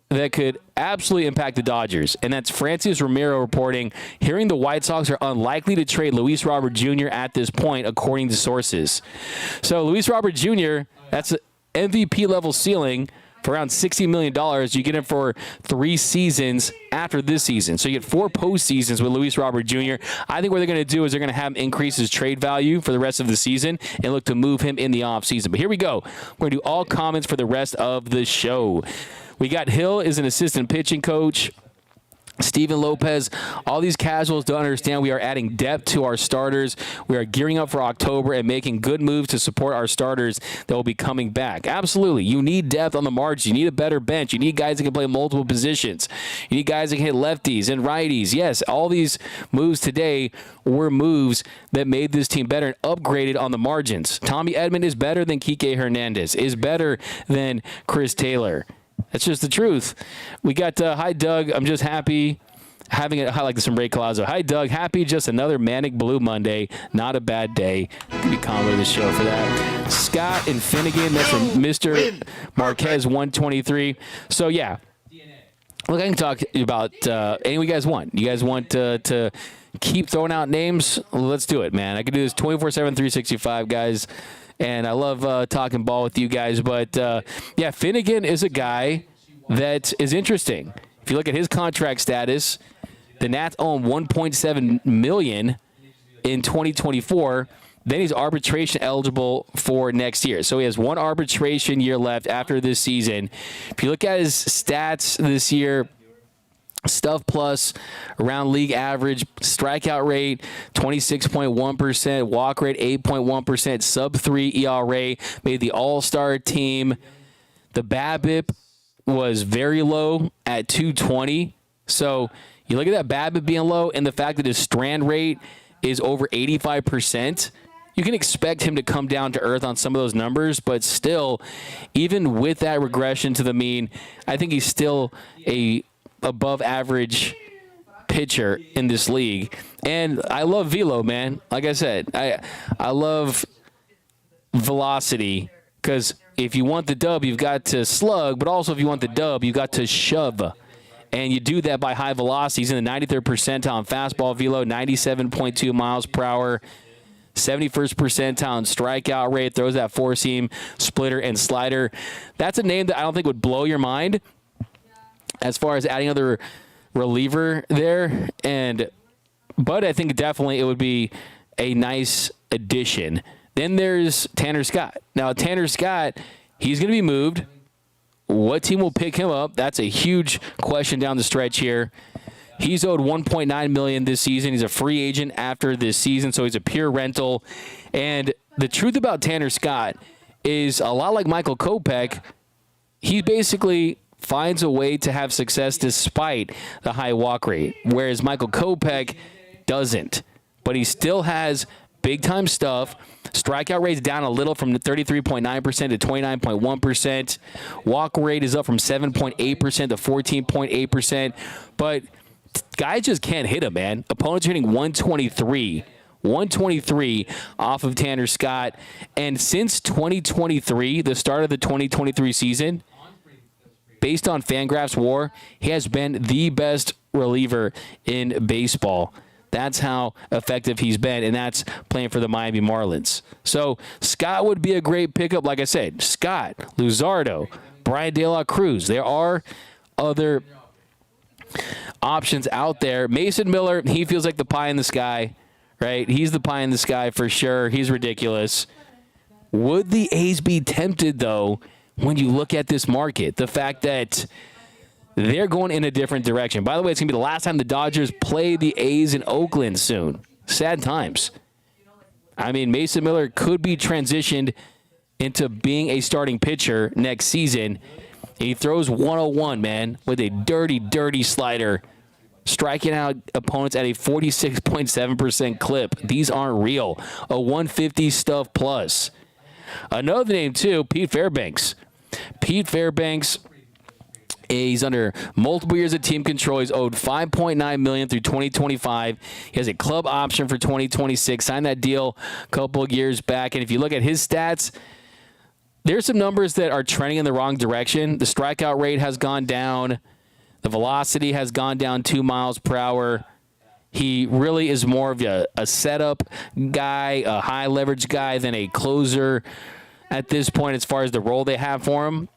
that could absolutely impact the Dodgers, and that's Francis Romero reporting, hearing the White Sox are unlikely to trade Luis Robert Jr. at this point, according to sources. So Luis Robert Jr., that's an MVP-level ceiling for around $60 million. You get him for 3 seasons after this season. So you get 4 postseasons with Luis Robert Jr. I think what they're going to do is they're going to have him increase his trade value for the rest of the season and look to move him in the offseason. But here we go. We're going to do all comments for the rest of the show. We got Hill is an assistant pitching coach. Steven Lopez, all these casuals don't understand we are adding depth to our starters. We are gearing up for October and making good moves to support our starters that will be coming back. Absolutely. You need depth on the margins. You need a better bench. You need guys that can play multiple positions. You need guys that can hit lefties and righties. Yes, all these moves today were moves that made this team better and upgraded on the margins. Tommy Edman is better than Kike Hernandez, is better than Chris Taylor. That's just the truth. We got, hi, Doug. I'm just happy having it highlight some Ray Colazo. Hi, Doug. Happy just another manic blue Monday. Not a bad day. Could be comment of the show for that. Scott and Finnegan. That's from Mr. Marquez 123. So, yeah. Look, I can talk about anyone you guys want. You guys want to keep throwing out names? Let's do it, man. I can do this 24/7, 365, guys. And I love talking ball with you guys. But, yeah, Finnegan is a guy that is interesting. If you look at his contract status, the Nats own $1.7 million in 2024. Then he's arbitration eligible for next year. So he has one arbitration year left after this season. If you look at his stats this year, stuff plus around league average, strikeout rate 26.1%, walk rate 8.1%, sub 3 ERA, made the All-Star team. The BABIP was very low at 220. So you look at that BABIP being low and the fact that his strand rate is over 85%. You can expect him to come down to earth on some of those numbers, but still, even with that regression to the mean, I think he's still a above average pitcher in this league. And I love velo, man. Like I said, I love velocity, because if you want the dub, you've got to slug, but also if you want the dub, you've got to shove. And you do that by high velocity. He's in the 93rd percentile on fastball velo, 97.2 miles per hour, 71st percentile in strikeout rate, throws that four-seam, splitter, and slider. That's a name that I don't think would blow your mind as far as adding another reliever there. But I think definitely it would be a nice addition. Then there's Tanner Scott. Now, Tanner Scott, he's going to be moved. What team will pick him up? That's a huge question down the stretch here. He's owed $1.9 million this season. He's a free agent after this season, so he's a pure rental. And the truth about Tanner Scott is a lot like Michael Kopech. He basically finds a way to have success despite the high walk rate, whereas Michael Kopech doesn't. But he still has big-time stuff. Strikeout rate's down a little from 33.9% to 29.1%. Walk rate is up from 7.8% to 14.8%. But guys just can't hit him, man. Opponents are hitting 123 off of Tanner Scott. And since 2023, the start of the 2023 season, based on Fangraphs WAR, he has been the best reliever in baseball. That's how effective he's been, and that's playing for the Miami Marlins. So Scott would be a great pickup. Like I said, Scott, Luzardo, Brian De La Cruz. There are other options out there. Mason Miller, he feels like the pie in the sky, right? He's the pie in the sky for sure. He's ridiculous. Would the A's be tempted, though, when you look at this market? The fact that they're going in a different direction. By the way, it's going to be the last time the Dodgers play the A's in Oakland soon. Sad times. I mean, Mason Miller could be transitioned into being a starting pitcher next season. He throws 101, man, with a dirty, dirty slider, striking out opponents at a 46.7% clip. These aren't real. A 150 stuff plus. Another name, too, Pete Fairbanks. Pete Fairbanks, he's under multiple years of team control. He's owed $5.9 million through 2025. He has a club option for 2026. Signed that deal a couple of years back. And if you look at his stats, there's some numbers that are trending in the wrong direction. The strikeout rate has gone down. The velocity has gone down 2 miles per hour. He really is more of a setup guy, a high leverage guy than a closer at this point as far as the role they have for him.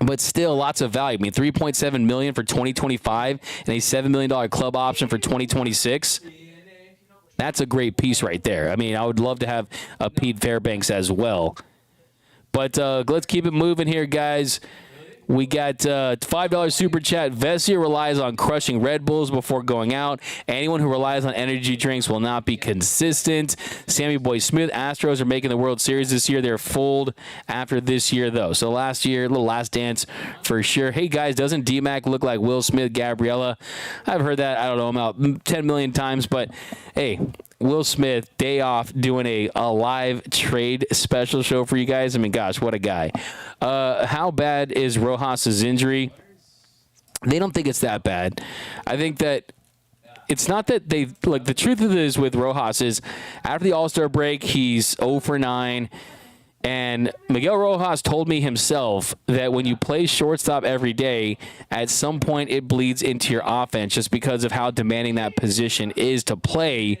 But still, lots of value. I mean, $3.7 million for 2025 and a $7 million club option for 2026. That's a great piece right there. I mean, I would love to have a Pete Fairbanks as well. But let's keep it moving here, guys. We got $5 super chat. Vesia relies on crushing Red Bulls before going out. Anyone who relies on energy drinks will not be consistent. Sammy Boy Smith, Astros are making the World Series this year. They're fooled after this year, though. So last year, a little last dance for sure. Hey, guys, doesn't D-Mac look like Will Smith, Gabriella? I've heard that, I don't know, about 10 million times. But, hey, Will Smith, day off, doing a live trade special show for you guys. I mean, gosh, what a guy. How bad is Rojas's injury? They don't think it's that bad. I think that it's not that they like. The truth of it is with Rojas is after the All-Star break, he's 0 for 9. And Miguel Rojas told me himself that when you play shortstop every day, at some point it bleeds into your offense just because of how demanding that position is to play.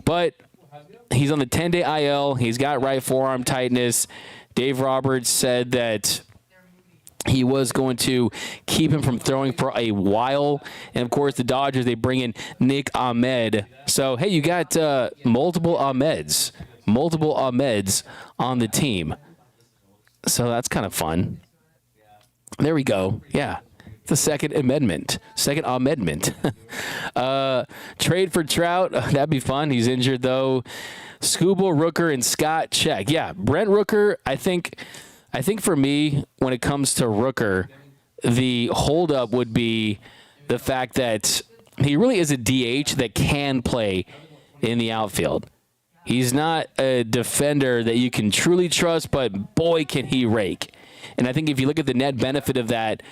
But he's on the 10-day IL. He's got right forearm tightness. Dave Roberts said that he was going to keep him from throwing for a while. And, of course, the Dodgers, they bring in Nick Ahmed. So, hey, you got multiple Ahmeds on the team. So that's kind of fun. There we go. Yeah. The second amendment. Trade for Trout. That'd be fun. He's injured, though. Skubal, Rooker, and Scott check. Yeah, Brent Rooker, I think for me, when it comes to Rooker, the holdup would be the fact that he really is a DH that can play in the outfield. He's not a defender that you can truly trust, but boy, can he rake. And I think if you look at the net benefit of that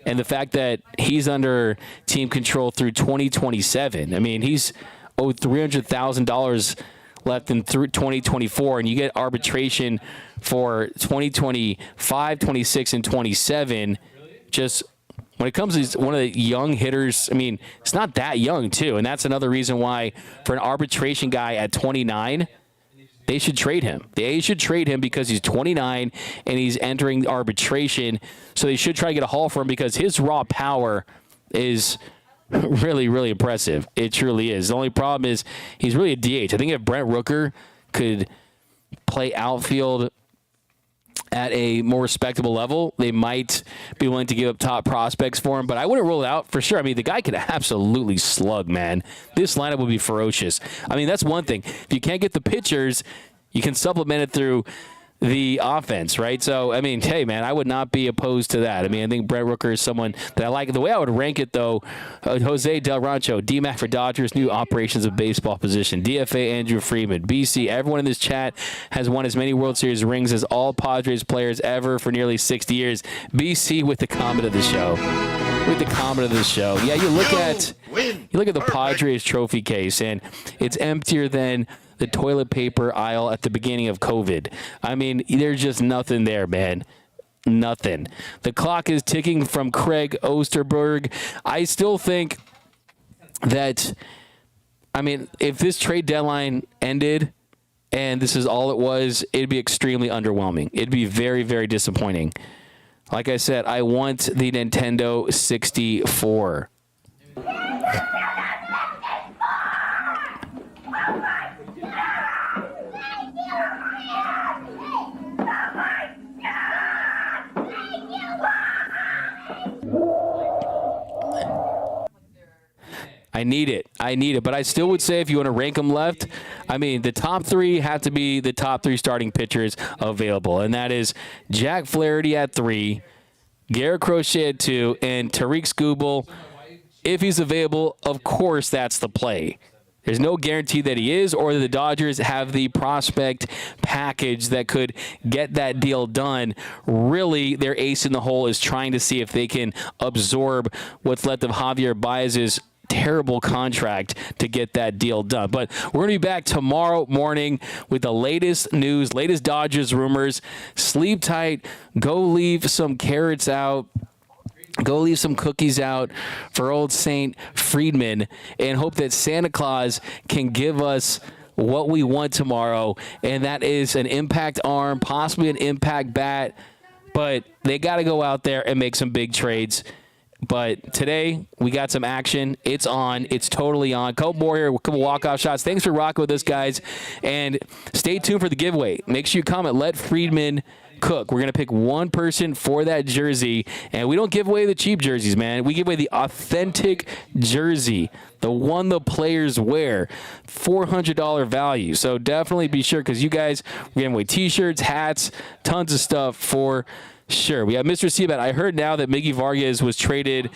and the fact that he's under team control through 2027, I mean, he's owed $300,000 left in through 2024, and you get arbitration for 2025, 26, and 27. Just when it comes to he's one of the young hitters, I mean, it's not that young, too. And that's another reason why for an arbitration guy at 29, they should trade him. The A's should trade him because he's 29 and he's entering arbitration. So they should try to get a haul for him because his raw power is really, really impressive. It truly is. The only problem is he's really a DH. I think if Brent Rooker could play outfield at a more respectable level, they might be willing to give up top prospects for him, but I wouldn't rule it out for sure. I mean, the guy could absolutely slug, man. This lineup would be ferocious. I mean, that's one thing. If you can't get the pitchers, you can supplement it through the offense, right? So, I mean, hey, man, I would not be opposed to that. I mean, I think Brent Rooker is someone that I like. The way I would rank it, though, Jose Del Rancho, DMAC for Dodgers, new operations of baseball position, DFA Andrew Freeman, BC, everyone in this chat has won as many World Series rings as all Padres players ever for nearly 60 years. BC with the comment of the show. Yeah, you look at the Padres trophy case, and it's emptier than the toilet paper aisle at the beginning of COVID. I mean, there's just nothing there, man. Nothing. The clock is ticking from Craig Osterberg. I still think that, I mean, if this trade deadline ended and this is all it was, it'd be extremely underwhelming. It'd be very, very disappointing. Like I said, I want the Nintendo 64. I need it. But I still would say if you want to rank them left, I mean, the top three have to be the top three starting pitchers available. And that is Jack Flaherty at 3, Garrett Crochet at 2, and Tariq Skubal. If he's available, of course, that's the play. There's no guarantee that he is or that the Dodgers have the prospect package that could get that deal done. Really, their ace in the hole is trying to see if they can absorb what's left of Javier Baez's terrible contract to get that deal done. But we're going to be back tomorrow morning with the latest news, latest Dodgers rumors. Sleep tight. Go leave some carrots out. Go leave some cookies out for old Saint Friedman and hope that Santa Claus can give us what we want tomorrow, and that is an impact arm, possibly an impact bat. But they got to go out there and make some big trades. But today, we got some action. It's on. It's totally on. Couple more here, a couple walk-off shots. Thanks for rocking with us, guys. And stay tuned for the giveaway. Make sure you comment, let Friedman cook. We're going to pick one person for that jersey. And we don't give away the cheap jerseys, man. We give away the authentic jersey, the one the players wear. $400 value. So definitely be sure, because you guys, we're giving away T-shirts, hats, tons of stuff for sure. We have Mr. Seabat. I heard now that Miggy Vargas was traded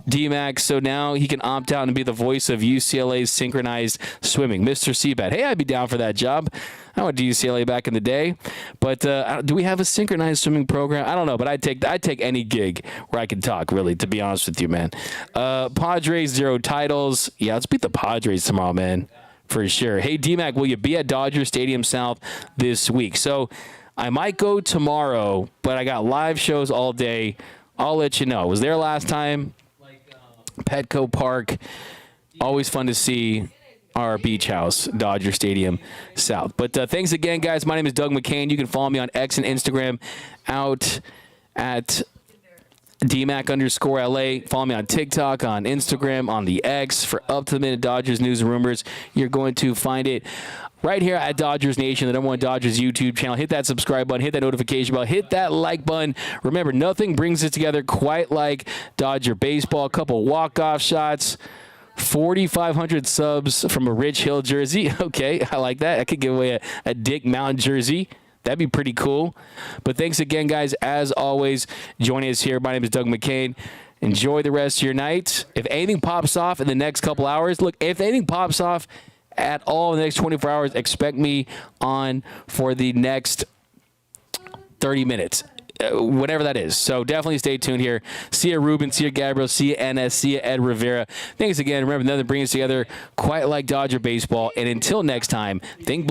D-Max, so now he can opt out and be the voice of UCLA's synchronized swimming. Mr. Seabat. Hey, I'd be down for that job. I went to UCLA back in the day. But do we have a synchronized swimming program? I don't know, but I'd take any gig where I can talk, really, to be honest with you, man. Padres, 0 titles. Yeah, let's beat the Padres tomorrow, man, for sure. Hey, D-Mac, will you be at Dodger Stadium South this week? So I might go tomorrow, but I got live shows all day. I'll let you know. I was there last time. Petco Park, always fun to see our beach house, Dodger Stadium South. But thanks again, guys. My name is Doug McKain. You can follow me on X and Instagram out at DMac_LA. Follow me on TikTok, on Instagram, on the X for up-to-the-minute Dodgers news and rumors. You're going to find it right here at Dodgers Nation, the #1 Dodgers YouTube channel. Hit that subscribe button, hit that notification bell, hit that like button. Remember, nothing brings it together quite like Dodger baseball. A couple walk-off shots, 4,500 subs from a Rich Hill jersey. Okay, I like that. I could give away a Dick Mountain jersey. That'd be pretty cool. But thanks again, guys. As always, joining us here. My name is Doug McKain. Enjoy the rest of your night. If anything pops off in the next couple hours, look, if anything pops off at all in the next 24 hours, expect me on for the next 30 minutes, whatever that is. So definitely stay tuned here. See you, Ruben. See you, Gabriel. See you, NS. See you, Ed Rivera. Thanks again. Remember, nothing brings us together quite like Dodger baseball. And until next time, think blue.